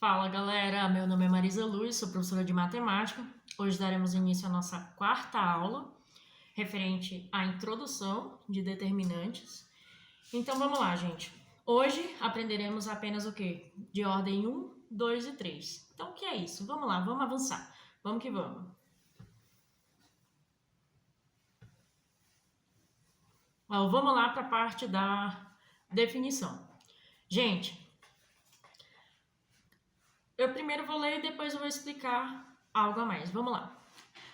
Fala galera, meu nome é Marisa Luz, sou professora de matemática. Hoje daremos início à nossa quarta aula, referente à introdução de determinantes. Então vamos lá, gente. Hoje aprenderemos apenas o quê? De ordem 1, 2 e 3. Então o que é isso? Vamos lá, vamos avançar. Vamos que vamos. Vamos lá para a parte da definição. Gente, eu primeiro vou ler e depois eu vou explicar algo a mais. Vamos lá.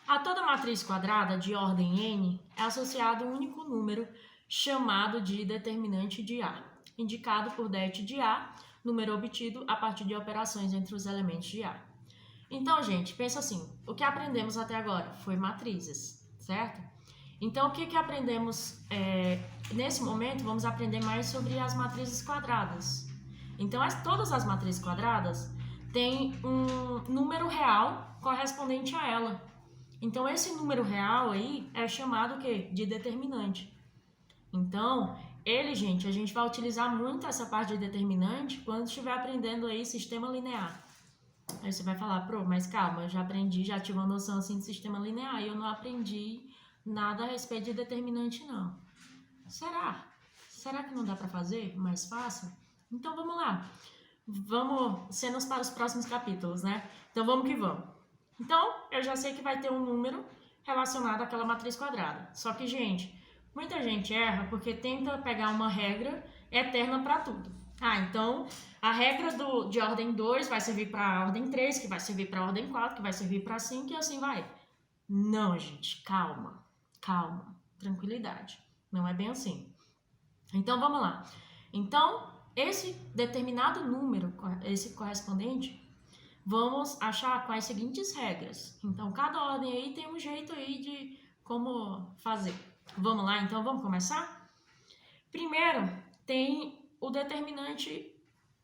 A toda matriz quadrada de ordem n é associado um único número chamado de determinante de A, indicado por det de A, número obtido a partir de operações entre os elementos de A. Então, gente, pensa assim, o que aprendemos até agora foi matrizes, certo? Então, o que aprendemos nesse momento? Vamos aprender mais sobre as matrizes quadradas. Então, todas as matrizes quadradas têm um número real correspondente a ela. Então, esse número real aí é chamado o quê? De determinante. Então, gente, a gente vai utilizar muito essa parte de determinante quando estiver aprendendo aí sistema linear. Aí você vai falar, mas calma, eu já aprendi, já tive uma noção assim de sistema linear e eu não aprendi nada a respeito de determinante, não. Será? Será que não dá para fazer mais fácil? Então, vamos lá. Vamos cenas para os próximos capítulos, né? Então, vamos que vamos. Então, eu já sei que vai ter um número relacionado àquela matriz quadrada. Só que, gente, muita gente erra porque tenta pegar uma regra eterna para tudo. Então, a regra de ordem 2 vai servir para a ordem 3, que vai servir para a ordem 4, que vai servir para 5 e assim vai. Não, gente, calma, tranquilidade. Não é bem assim. Então, vamos lá. Então, esse determinado número, esse correspondente, vamos achar com as seguintes regras. Então, cada ordem aí tem um jeito aí de como fazer. Vamos lá, então, vamos começar? Primeiro, tem o determinante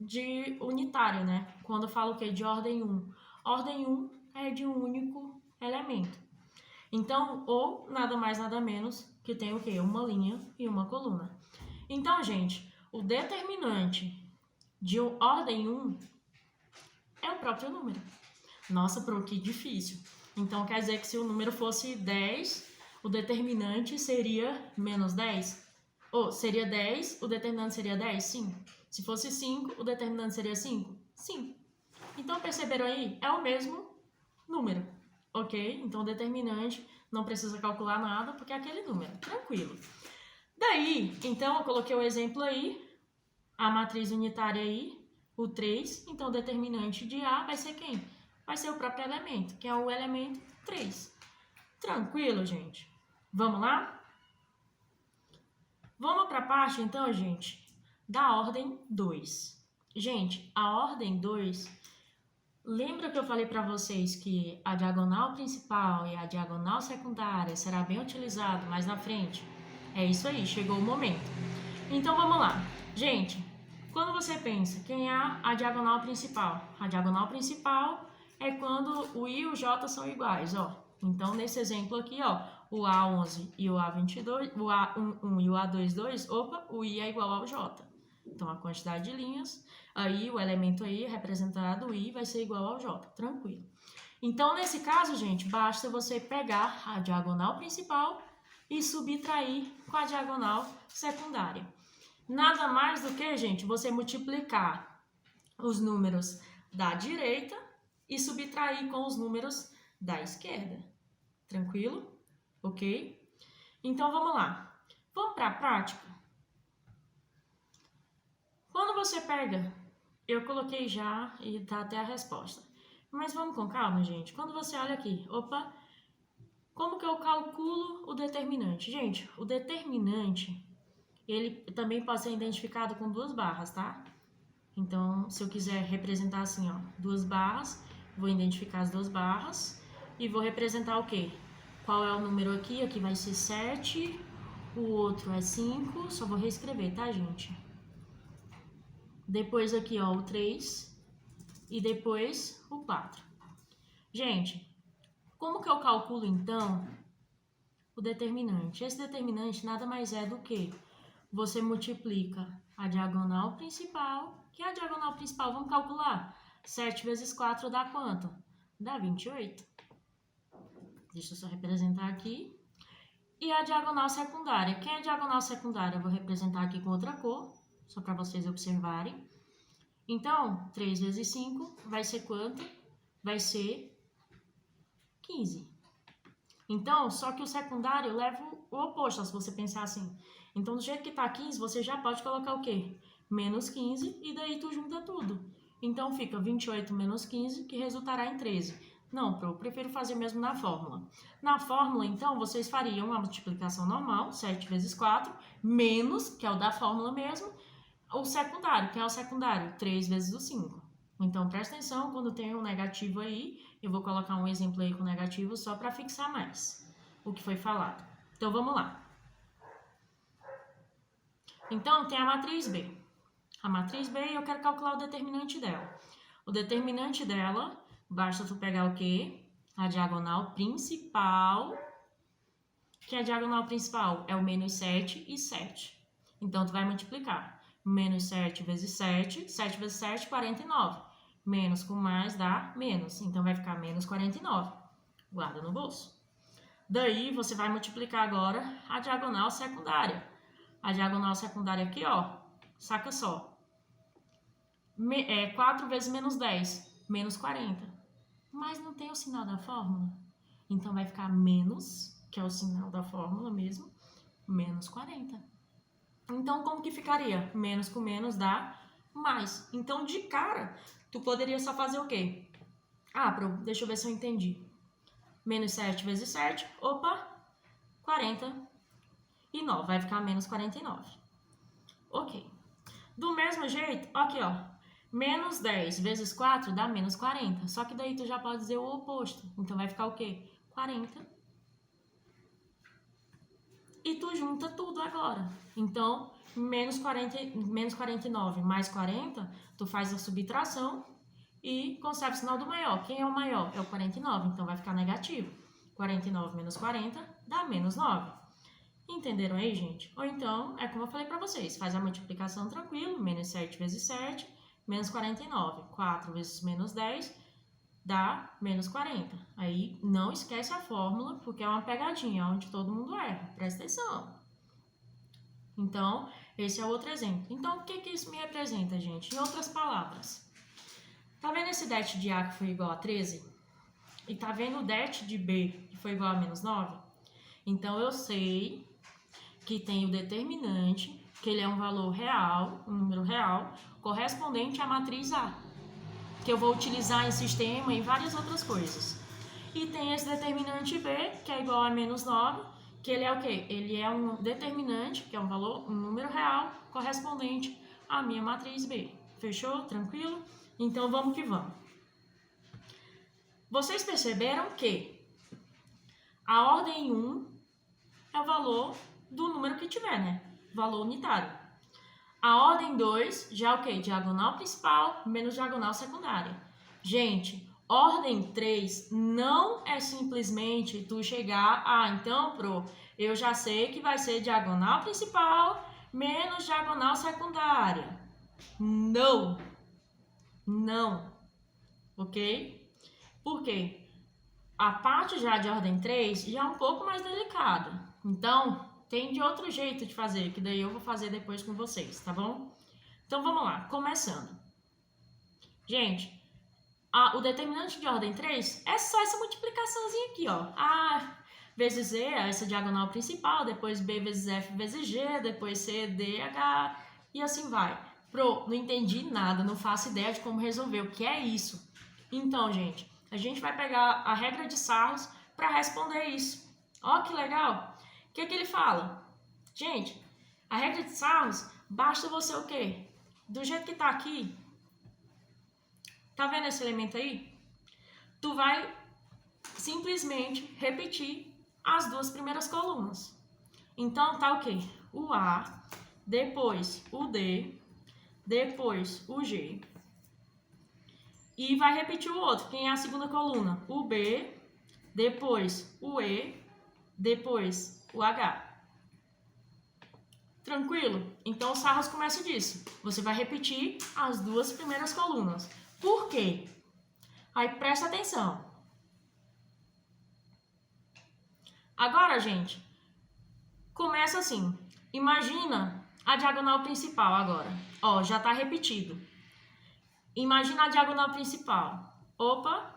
de unitário, né? Quando eu falo o quê? De ordem 1. Ordem 1 é de um único elemento. Então, ou nada mais, nada menos que tem o quê? Uma linha e uma coluna. Então, gente, o determinante de ordem 1 é o próprio número. Nossa, que difícil. Então, quer dizer que se o número fosse 10, o determinante seria menos 10? Ou seria 10, o determinante seria 10? Sim. Se fosse 5, o determinante seria 5? Sim. Então, perceberam aí? É o mesmo número, ok? Então, o determinante não precisa calcular nada, porque é aquele número. Tranquilo. Daí, então, eu coloquei o exemplo aí, a matriz unitária aí, o 3, então o determinante de A vai ser quem? Vai ser o próprio elemento, que é o elemento 3. Tranquilo, gente? Vamos lá? Vamos para a parte, então, gente, da ordem 2. Gente, a ordem 2, lembra que eu falei para vocês que a diagonal principal e a diagonal secundária será bem utilizado mais na frente? É isso aí, chegou o momento. Então, vamos lá. Gente, quando você pensa, quem é a diagonal principal? A diagonal principal é quando o I e o J são iguais, ó. Então, nesse exemplo aqui, ó, o A11 e o A22, o A11 e o A22, o I é igual ao J. Então, a quantidade de linhas, aí o elemento aí representado, o I, vai ser igual ao J, tranquilo. Então, nesse caso, gente, basta você pegar a diagonal principal e subtrair com a diagonal secundária. Nada mais do que, gente, você multiplicar os números da direita e subtrair com os números da esquerda. Tranquilo? Ok? Então, vamos lá. Vamos para a prática? Quando você pega, eu coloquei já e tá até a resposta. Mas vamos com calma, gente. Quando você olha aqui, como que eu calculo o determinante? Gente, o determinante, ele também pode ser identificado com duas barras, tá? Então, se eu quiser representar assim, ó, duas barras, vou identificar as duas barras e vou representar o quê? Qual é o número aqui? Aqui vai ser 7, o outro é 5, só vou reescrever, tá, gente? Depois aqui, ó, o 3 e depois o 4. Gente, como que eu calculo, então, o determinante? Esse determinante nada mais é do que você multiplica a diagonal principal, que é a diagonal principal, vamos calcular? 7 vezes 4 dá quanto? Dá 28. Deixa eu só representar aqui. E a diagonal secundária? Quem é a diagonal secundária? Eu vou representar aqui com outra cor, só para vocês observarem. Então, 3 vezes 5 vai ser quanto? Vai ser 15. Então, só que o secundário leva o oposto, se você pensar assim. Então, do jeito que tá 15, você já pode colocar o quê? Menos 15, e daí tu junta tudo. Então, fica 28 menos 15, que resultará em 13. Não, eu prefiro fazer mesmo na fórmula. Na fórmula, então, vocês fariam a multiplicação normal, 7 vezes 4, menos, que é o da fórmula mesmo, o secundário, que é o secundário, 3 vezes o 5. Então, presta atenção, quando tem um negativo aí, eu vou colocar um exemplo aí com negativo só para fixar mais o que foi falado. Então, vamos lá. Então, tem a matriz B. A matriz B, eu quero calcular o determinante dela. O determinante dela, basta tu pegar o quê? A diagonal principal. Que a diagonal principal é o menos 7 e 7. Então, tu vai multiplicar. Menos 7 vezes 7, 7 vezes 7, 49. Menos com mais dá menos, então vai ficar menos 49. Guarda no bolso. Daí, você vai multiplicar agora a diagonal secundária. A diagonal secundária aqui, ó, saca só. 4 vezes menos 10, menos 40. Mas não tem o sinal da fórmula. Então, vai ficar menos, que é o sinal da fórmula mesmo, menos 40. Então, como que ficaria? Menos com menos dá mais. Então, de cara, tu poderia só fazer o quê? Deixa eu ver se eu entendi. Menos 7 vezes 7, 49. Vai ficar menos 49. Ok. Do mesmo jeito, aqui, ó. Menos 10 vezes 4 dá menos 40. Só que daí tu já pode dizer o oposto. Então, vai ficar o quê? 40. E tu junta tudo agora. Então, menos 49 mais 40, tu faz a subtração e conserva o sinal do maior. Quem é o maior? É o 49, então vai ficar negativo. 49 menos 40 dá menos 9. Entenderam aí, gente? Ou então, é como eu falei para vocês, faz a multiplicação tranquilo, menos 7 vezes 7, menos 49. 4 vezes menos 10 dá menos 40. Aí não esquece a fórmula, porque é uma pegadinha onde todo mundo erra. Presta atenção. Então, esse é outro exemplo. Então, o que que isso me representa, gente? Em outras palavras, tá vendo esse det de A que foi igual a 13? E tá vendo o det de B que foi igual a menos 9? Então, eu sei que tem o determinante, que ele é um valor real, um número real, correspondente à matriz A, que eu vou utilizar em sistema e várias outras coisas. E tem esse determinante B, que é igual a menos 9, que ele é o quê? Ele é um determinante, que é um valor, um número real, correspondente à minha matriz B. Fechou? Tranquilo? Então, vamos que vamos. Vocês perceberam que a ordem 1 é o valor do número que tiver, né? Valor unitário. A ordem 2 já é o quê? Diagonal principal menos diagonal secundária. Gente, ordem 3 não é simplesmente tu chegar, então, eu já sei que vai ser diagonal principal menos diagonal secundária. Não. Não. Ok? Por quê? A parte já de ordem 3 já é um pouco mais delicada. Então, tem de outro jeito de fazer, que daí eu vou fazer depois com vocês, tá bom? Então, vamos lá, começando. Gente, o determinante de ordem 3 é só essa multiplicaçãozinha aqui, ó. A vezes E, essa diagonal principal, depois B vezes F vezes G, depois C, D, H, e assim vai. Não entendi nada, não faço ideia de como resolver, o que é isso? Então, gente, a gente vai pegar a regra de Sarros para responder isso. Ó, que legal! O que ele fala? Gente, a regra de Sarros, basta você o quê? Do jeito que tá aqui, tá vendo esse elemento aí? Tu vai simplesmente repetir as duas primeiras colunas. Então, tá o quê? O A, depois o D, depois o G. E vai repetir o outro. Quem é a segunda coluna? O B, depois o E, depois o H. Tranquilo? Então, o Sarros começa disso. Você vai repetir as duas primeiras colunas. Por quê? Aí presta atenção. Agora, gente, começa assim. Imagina a diagonal principal agora. Ó, já tá repetido. Imagina a diagonal principal. Opa!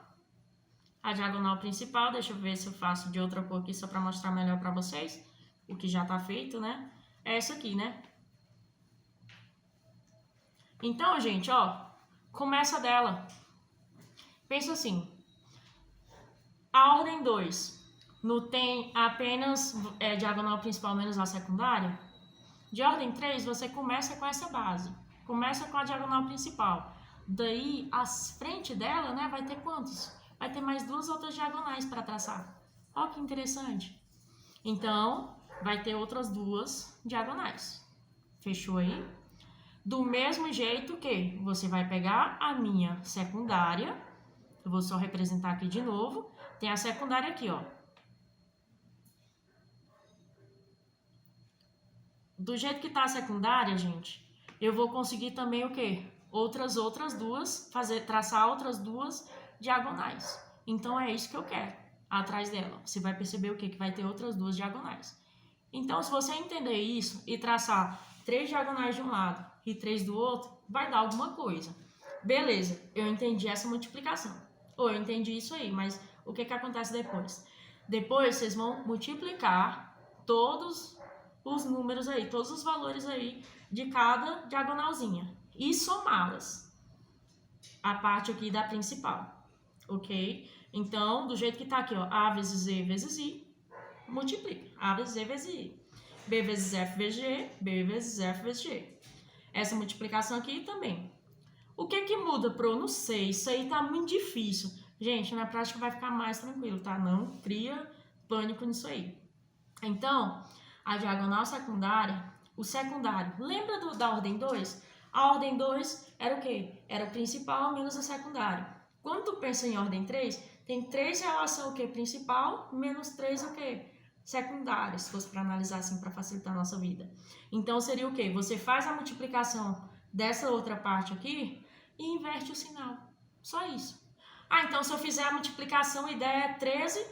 A diagonal principal, deixa eu ver se eu faço de outra cor aqui só para mostrar melhor para vocês. O que já tá feito, né? É essa aqui, né? Então, gente, ó, começa dela. Pensa assim. A ordem 2 não tem apenas diagonal principal menos a secundária? De ordem 3, você começa com essa base. Começa com a diagonal principal. Daí, a frente dela, né, vai ter quantos? Vai ter mais 2 outras diagonais para traçar. Olha que interessante. Então, vai ter outras 2 diagonais. Fechou aí? Do mesmo jeito que você vai pegar a minha secundária. Eu vou só representar aqui de novo. Tem a secundária aqui, ó. Do jeito que tá a secundária, gente, eu vou conseguir também o quê? Outras 2, traçar outras 2 diagonais. Então, é isso que eu quero, atrás dela. Você vai perceber o quê? Que vai ter outras 2 diagonais. Então, se você entender isso e traçar 3 diagonais de um lado e 3 do outro, vai dar alguma coisa. Beleza, eu entendi essa multiplicação. Ou eu entendi isso aí, mas o que acontece depois? Depois, vocês vão multiplicar todos os números aí, todos os valores aí de cada diagonalzinha e somá-las. A parte aqui da principal, ok? Então, do jeito que tá aqui, ó, A vezes Z vezes I, multiplica. A vezes Z vezes I. B vezes F vezes G, B vezes F vezes G. Essa multiplicação aqui também. O que muda pro? Não sei, isso aí tá muito difícil. Gente, na prática vai ficar mais tranquilo, tá? Não cria pânico nisso aí. Então, a diagonal secundária, o secundário, lembra da ordem 2? A ordem 2 era o quê? Era o principal menos a secundária. Quando tu pensa em ordem 3, tem 3 relação o quê? Principal menos 3 o quê? Secundária, se fosse para analisar assim, para facilitar a nossa vida. Então, seria o quê? Você faz a multiplicação dessa outra parte aqui e inverte o sinal. Só isso. Ah, então se eu fizer a multiplicação e der 13,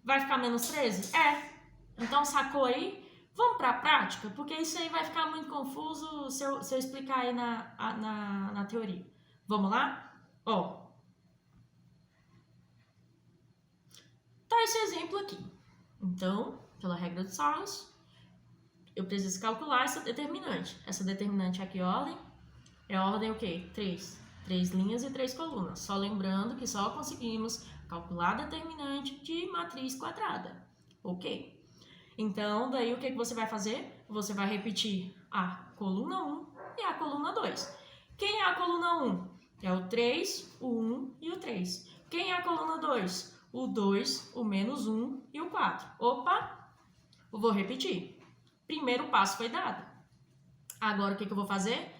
vai ficar menos 13? É. Então, sacou aí? Vamos para a prática? Porque isso aí vai ficar muito confuso se eu explicar aí na teoria. Vamos lá? Ó. Tá esse exemplo aqui. Então, pela regra de Sarros, eu preciso calcular essa determinante. Essa determinante aqui, ordem, é ordem o quê? 3. 3 linhas e 3 colunas. Só lembrando que só conseguimos calcular a determinante de matriz quadrada. Ok? Então, daí o que você vai fazer? Você vai repetir a coluna 1 e a coluna 2. Quem é a coluna 1? É o 3, o 1 e o 3. Quem é a coluna 2? O 2, o menos 1 e o 4. Opa! Eu vou repetir. Primeiro passo foi dado. Agora, o que eu vou fazer?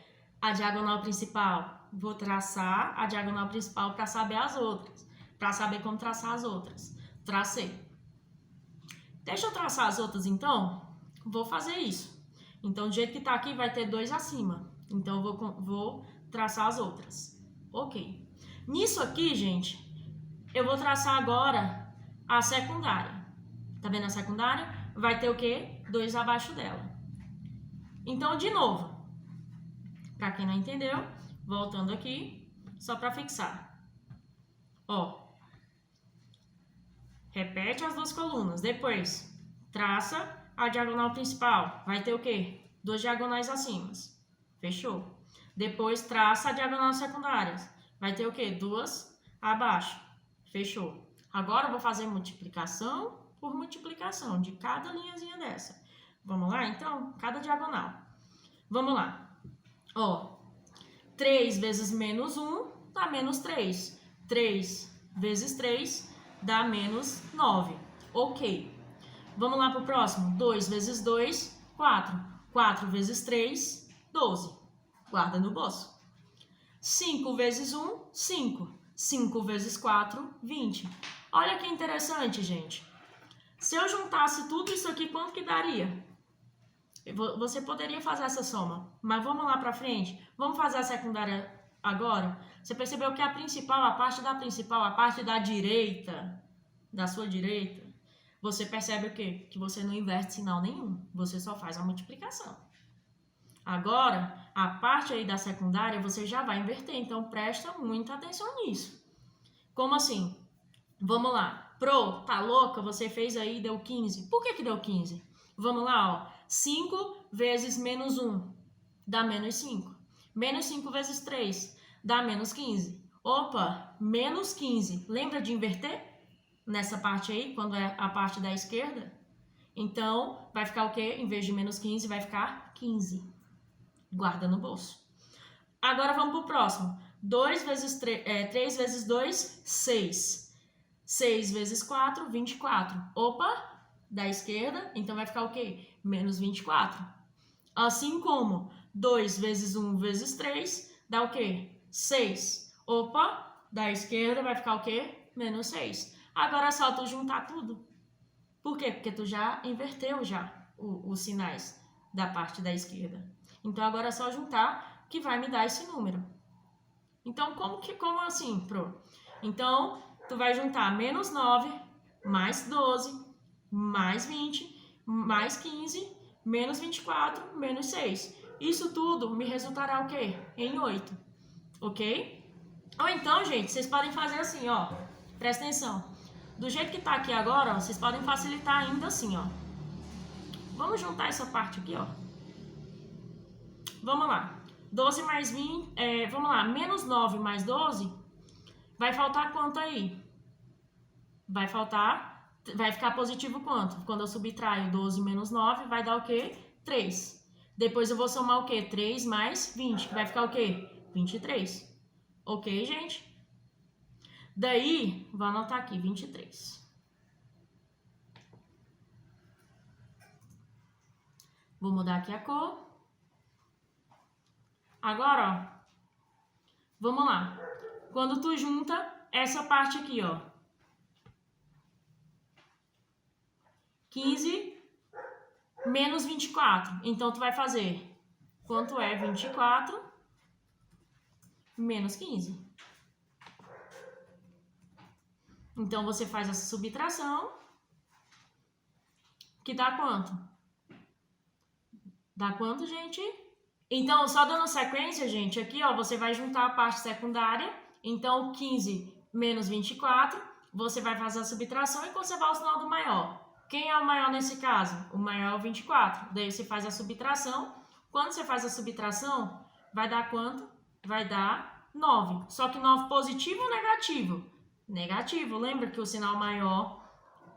A diagonal principal. Vou traçar a diagonal principal para saber as outras. Para saber como traçar as outras. Tracei. Deixa eu traçar as outras, então. Vou fazer isso. Então, do jeito que está aqui, vai ter 2 acima. Então, eu vou traçar as outras. Ok. Nisso aqui, gente, eu vou traçar agora a secundária. Tá vendo a secundária? Vai ter o quê? 2 abaixo dela. Então, de novo. Para quem não entendeu, voltando aqui, só para fixar. Ó. Repete as 2 colunas. Depois, traça a diagonal principal. Vai ter o quê? 2 diagonais acima. Fechou. Depois, traça a diagonal secundária. Vai ter o quê? 2 abaixo. Fechou. Agora, eu vou fazer multiplicação por multiplicação de cada linhazinha dessa. Vamos lá, então? Cada diagonal. Vamos lá. Ó. 3 vezes menos 1 dá menos 3. 3 vezes 3 dá menos 9. Ok. Vamos lá para o próximo. 2 vezes 2, 4. 4 vezes 3, 12. Guarda no bolso. 5 vezes 1, 5. 5 vezes 4, 20. Olha que interessante, gente. Se eu juntasse tudo isso aqui, quanto que daria? Você poderia fazer essa soma, mas vamos lá para frente. Vamos fazer a secundária Agora, você percebeu que a parte da direita, da sua direita, você percebe o quê? Que você não inverte sinal nenhum, você só faz a multiplicação. Agora, a parte aí da secundária, você já vai inverter, então presta muita atenção nisso. Como assim? Vamos lá. Pro, tá louca? Você fez aí, deu 15. Por que deu 15? Vamos lá, ó. 5 vezes menos 1 dá menos 5. Menos 5 vezes 3 dá menos 15. Opa, menos 15. Lembra de inverter? Nessa parte aí, quando é a parte da esquerda? Então, vai ficar o quê? Em vez de menos 15, vai ficar 15. Guarda no bolso. Agora vamos pro próximo. 3 vezes 2, 6. 6 vezes 4, 24. Opa, da esquerda, então vai ficar o quê? Menos 24. Assim como 2 vezes 1 vezes 3, dá o quê? 6. Opa, da esquerda vai ficar o quê? Menos 6. Agora é só tu juntar tudo. Por quê? Porque tu já inverteu já os sinais da parte da esquerda. Então agora é só juntar que vai me dar esse número. Então como assim, Pro? Então tu vai juntar menos 9, mais 12, mais 20, mais 15, menos 24, menos 6. Isso tudo me resultará o quê? Em 8, ok? Ou então, gente, vocês podem fazer assim, ó. Presta atenção. Do jeito que tá aqui agora, ó, vocês podem facilitar ainda assim, ó. Vamos juntar essa parte aqui, ó. Vamos lá. 12 mais 20, vamos lá, menos 9 mais 12, vai faltar quanto aí? Vai ficar positivo quanto? Quando eu subtraio 12 menos 9, vai dar o quê? 3. Depois eu vou somar o quê? 3 mais 20, que vai ficar o quê? 23. Ok, gente? Daí, vou anotar aqui, 23. Vou mudar aqui a cor. Agora, ó, vamos lá. Quando tu junta essa parte aqui, ó, 15 menos 24. Então, tu vai fazer quanto é 24 menos 15. Então, você faz essa subtração, que dá quanto? Dá quanto, gente? Então, só dando sequência, gente, aqui, ó, você vai juntar a parte secundária. Então, 15 menos 24, você vai fazer a subtração e conservar o sinal do maior. Quem é o maior nesse caso? O maior é o 24. Daí você faz a subtração. Quando você faz a subtração, vai dar quanto? Vai dar 9. Só que 9 positivo ou negativo? Negativo. Lembra que o sinal maior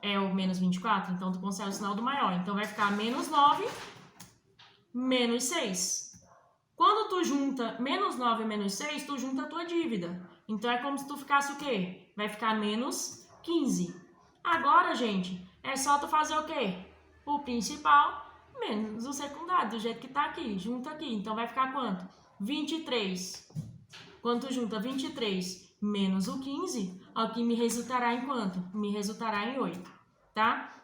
é o menos 24? Então, tu conserva o sinal do maior. Então, vai ficar menos 9, menos 6. Quando tu junta menos 9 e menos 6, tu junta a tua dívida. Então, é como se tu ficasse o quê? Vai ficar menos 15. Agora, gente, é só tu fazer o quê? O principal menos o secundário, do jeito que tá aqui. Junta aqui. Então, vai ficar quanto? 23. Quando tu junta 23 menos o 15, aqui me resultará em quanto? Me resultará em 8, tá?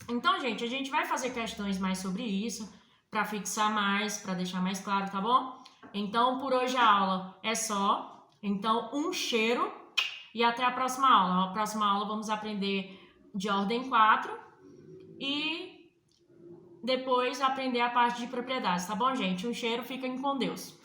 Então, gente, a gente vai fazer questões mais sobre isso, para fixar mais, para deixar mais claro, tá bom? Então, por hoje a aula é só. Então, um cheiro e até a próxima aula. Na próxima aula vamos aprender de ordem 4 e depois aprender a parte de propriedades, tá bom, gente? Um cheiro, fiquem com Deus.